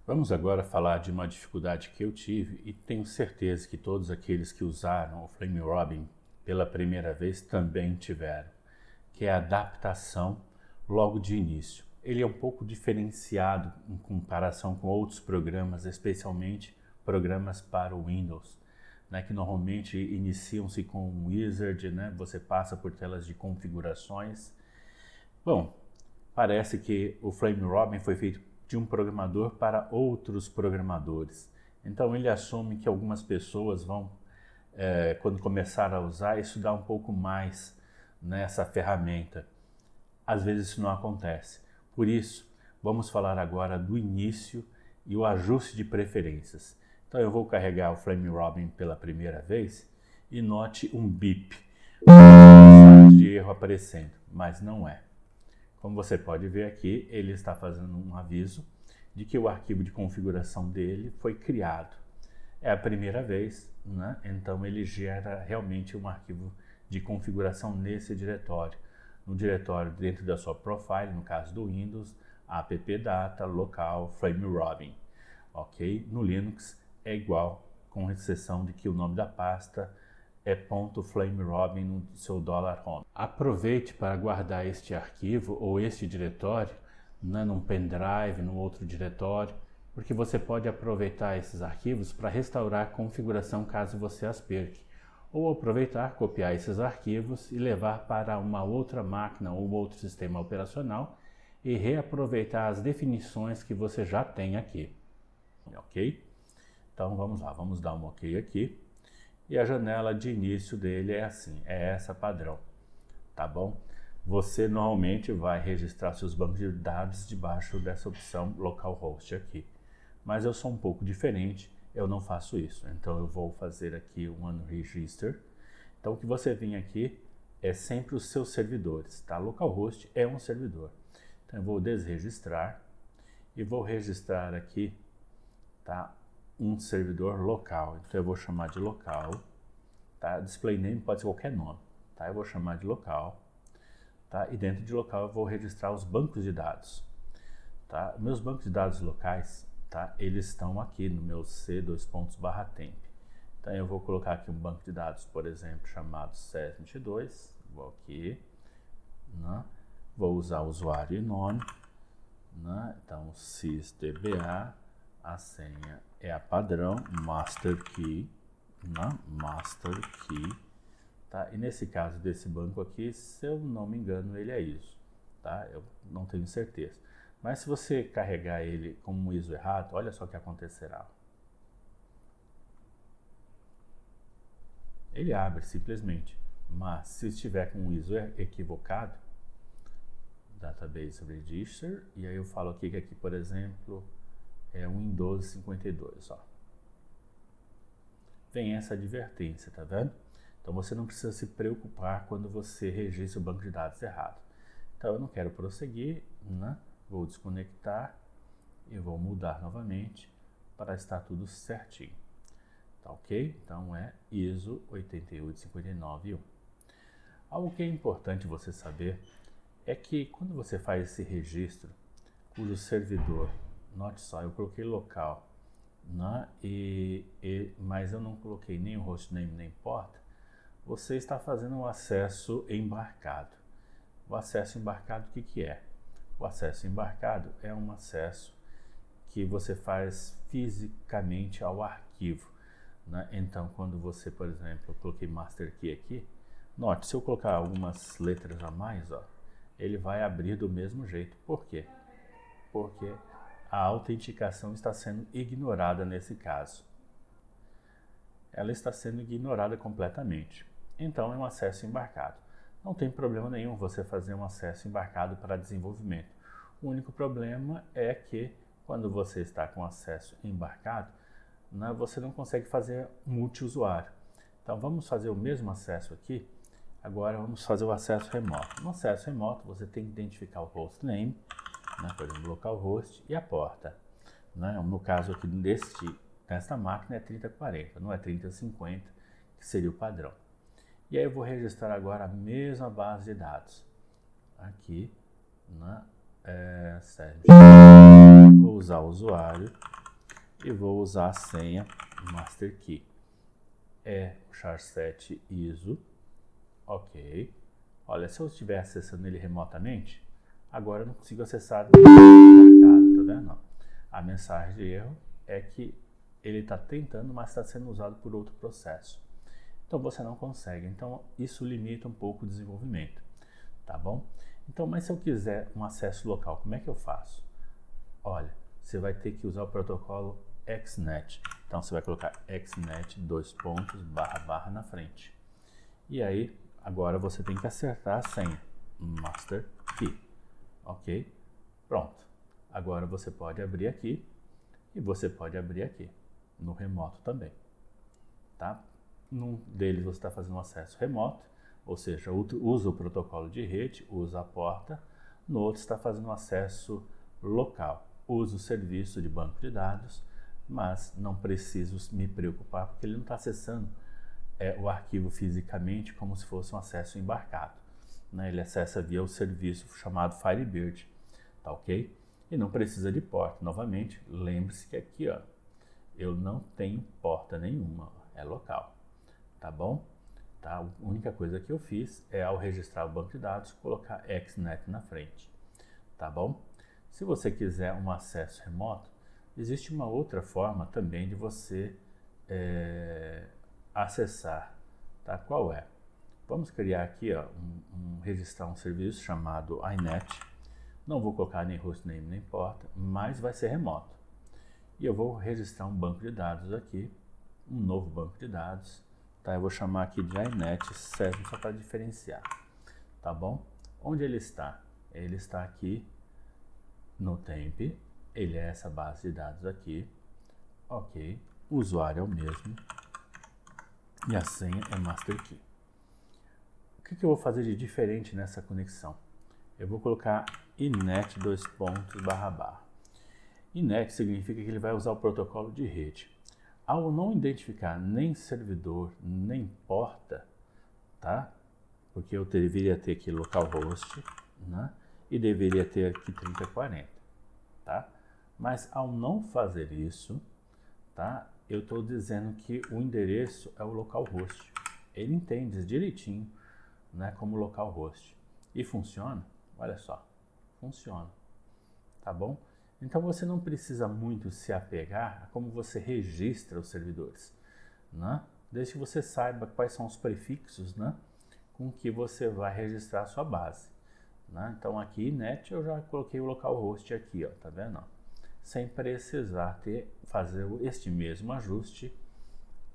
Vamos agora falar de uma dificuldade que eu tive e tenho certeza que todos aqueles que usaram o Flame Robin pela primeira vez também tiveram, que é a adaptação logo de início. Ele é um pouco diferenciado em comparação com outros programas, especialmente programas para o Windows, né, que normalmente iniciam-se com um wizard, né, você passa por telas de configurações. Bom, parece que o Flame Robin foi feito de um programador para outros programadores. Então ele assume que algumas pessoas vão, quando começar a usar, estudar um pouco mais nessa ferramenta. Às vezes isso não acontece. Por isso, vamos falar agora do início e o ajuste de preferências. Então eu vou carregar o Flame Robin pela primeira vez e note um bip, uma mensagem de erro aparecendo, mas não é. Como você pode ver aqui, ele está fazendo um aviso de que o arquivo de configuração dele foi criado. É a primeira vez, né? Então ele gera realmente um arquivo de configuração nesse diretório. No diretório dentro da sua profile, no caso do Windows, appdata, local, Flame Robin. Ok? No Linux é igual, com exceção de que o nome da pasta é .flamerobin no seu $home. Aproveite para guardar este arquivo ou este diretório, né, num pendrive, num outro diretório, porque você pode aproveitar esses arquivos para restaurar a configuração caso você as perca. Ou aproveitar, copiar esses arquivos e levar para uma outra máquina ou outro sistema operacional e reaproveitar as definições que você já tem aqui. Ok? Então vamos lá, vamos dar um ok aqui. E a janela de início dele é assim, é essa padrão, tá bom? Você normalmente vai registrar seus bancos de dados debaixo dessa opção localhost aqui. Mas eu sou um pouco diferente, eu não faço isso. Então eu vou fazer aqui um unregister. Então o que você vem aqui é sempre os seus servidores, tá? Localhost é um servidor. Então eu vou desregistrar e vou registrar aqui, tá? Um servidor local, então eu vou chamar de local, tá? Display name pode ser qualquer nome, tá? Eu vou chamar de local, tá? E dentro de local eu vou registrar os bancos de dados, tá? Meus bancos de dados locais, tá? Eles estão aqui no meu c:/temp. Então eu vou colocar aqui um banco de dados, por exemplo, chamado SES22, vou aqui, né? Vou usar usuário e nome, né? Então sysdba, a senha é a padrão, master key, né? Master key, tá? E nesse caso desse banco aqui, se eu não me engano, ele é ISO, tá? Eu não tenho certeza. Mas se você carregar ele como um ISO errado, olha só o que acontecerá. Ele abre simplesmente, mas se estiver com um ISO equivocado, database register, e aí eu falo aqui que aqui, por exemplo, é Windows 52, ó. Tem essa advertência, tá vendo? Então você não precisa se preocupar quando você registra o banco de dados errado. Então eu não quero prosseguir, né? Vou desconectar e vou mudar novamente para estar tudo certinho. Tá ok? Então é ISO 88591. Algo que é importante você saber é que quando você faz esse registro, cujo servidor, note só, eu coloquei local, né? Mas eu não coloquei nem o hostname nem porta, você está fazendo um acesso embarcado. O acesso embarcado, o que é? O acesso embarcado é um acesso que você faz fisicamente ao arquivo, né? Então, quando você, por exemplo, eu coloquei master key aqui, note, se eu colocar algumas letras a mais, ó, ele vai abrir do mesmo jeito. Por quê? Porque a autenticação está sendo ignorada nesse caso. Ela está sendo ignorada completamente. Então é um acesso embarcado. Não tem problema nenhum você fazer um acesso embarcado para desenvolvimento. O único problema é que quando você está com acesso embarcado, né, você não consegue fazer multiusuário. Então vamos fazer o mesmo acesso aqui. Agora vamos fazer o acesso remoto. No acesso remoto você tem que identificar o hostname, né, por exemplo, localhost, e a porta. Né? No caso aqui nesta máquina é 3040, não é 3050, que seria o padrão. E aí eu vou registrar agora a mesma base de dados. Aqui, né? Vou usar o usuário e vou usar a senha Master Key. É o char7 ISO. Ok. Olha, se eu estiver acessando ele remotamente, agora eu não consigo acessar embarcado, tá vendo? A mensagem de erro é que ele está tentando, mas está sendo usado por outro processo. Então você não consegue. Então isso limita um pouco o desenvolvimento, tá bom? Então, mas se eu quiser um acesso local, como é que eu faço? Olha, você vai ter que usar o protocolo XNet. Então você vai colocar XNet // na frente. E aí, agora você tem que acertar a senha Master Key. Ok? Pronto. Agora você pode abrir aqui e você pode abrir aqui no remoto também. Tá? Num deles você está fazendo um acesso remoto, ou seja, usa o protocolo de rede, usa a porta. No outro está fazendo um acesso local, usa o serviço de banco de dados, mas não preciso me preocupar porque ele não está acessando o arquivo fisicamente como se fosse um acesso embarcado. Né? Ele acessa via o serviço chamado Firebird, tá ok? E não precisa de porta. Novamente, lembre-se que aqui ó, eu não tenho porta nenhuma, é local, tá bom? Tá? A única coisa que eu fiz é, ao registrar o banco de dados, colocar XNet na frente, tá bom? Se você quiser um acesso remoto, existe uma outra forma também de você acessar, tá? Qual é? Vamos criar aqui, ó, registrar um serviço chamado iNet. Não vou colocar nem hostname nem porta, mas vai ser remoto. E eu vou registrar um banco de dados aqui, um novo banco de dados, tá? Eu vou chamar aqui de iNet 7 só para diferenciar, tá bom? Onde ele está? Ele está aqui no temp, ele é essa base de dados aqui, ok? O usuário é o mesmo e a senha é Master Key. O que eu vou fazer de diferente nessa conexão? Eu vou colocar inet //. Inet significa que ele vai usar o protocolo de rede. Ao não identificar nem servidor, nem porta, tá? Porque eu deveria ter aqui localhost, né? E deveria ter aqui 3040, tá? Mas ao não fazer isso, tá? Eu estou dizendo que o endereço é o localhost. Ele entende direitinho, né, como localhost. E funciona? Olha só, funciona, tá bom? Então você não precisa muito se apegar a como você registra os servidores, né? Desde que você saiba quais são os prefixos, né, com que você vai registrar a sua base, né? Então aqui net eu já coloquei o localhost aqui, ó, tá vendo? Sem precisar fazer este mesmo ajuste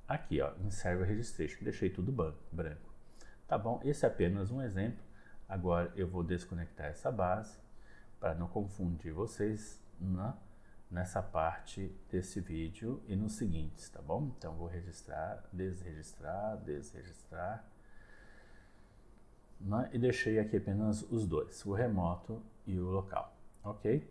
aqui, ó, em Server Registration, deixei tudo branco. Tá bom? Esse é apenas um exemplo. Agora eu vou desconectar essa base para não confundir vocês, né, nessa parte desse vídeo e nos seguintes, tá bom? Então vou registrar, desregistrar, né, e deixei aqui apenas os dois, o remoto e o local, ok?